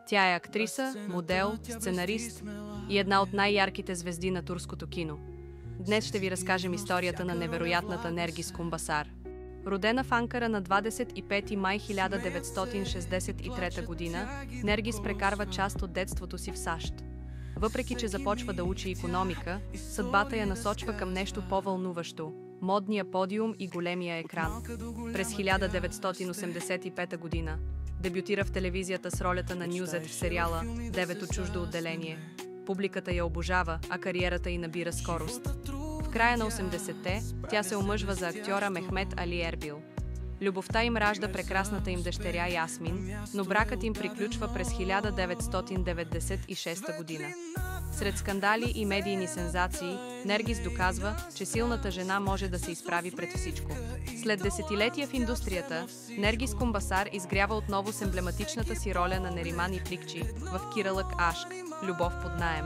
Тя е актриса, модел, сценарист и една от най-ярките звезди на турското кино. Днес ще ви разкажем историята на невероятната Нергис Кумбасар. Родена в Анкара на 25 май 1963 година, Нергис прекарва част от детството си в САЩ. Въпреки че започва да учи икономика, съдбата я насочва към нещо по-вълнуващо – модния подиум и големия екран. През 1985 година дебютира в телевизията с ролята на Нюзет в сериала «Девето чуждо отделение». Публиката я обожава, а кариерата й набира скорост. В края на 80-те тя се омъжва за актьора Мехмет Али Ербил. Любовта им ражда прекрасната им дъщеря Ясмин, но бракът им приключва през 1996 година. Сред скандали и медийни сензации, Нергис доказва, че силната жена може да се изправи пред всичко. След десетилетия в индустрията, Нергис Кумбасар изгрява отново с емблематичната си роля на Нериман Иприкчи в Киралък Ашк «Любов под наем».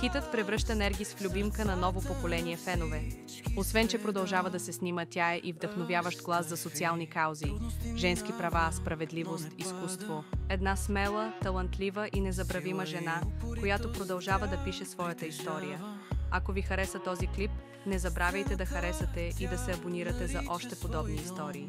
Хитът превръща Нергис в любимка на ново поколение фенове. Освен че продължава да се снима, тя е и вдъхновяващ глас за социални каузи, женски права, справедливост, изкуство. Една смела, талантлива и незабравима жена, която продължава да пише своята история. Ако ви хареса този клип, не забравяйте да харесате и да се абонирате за още подобни истории.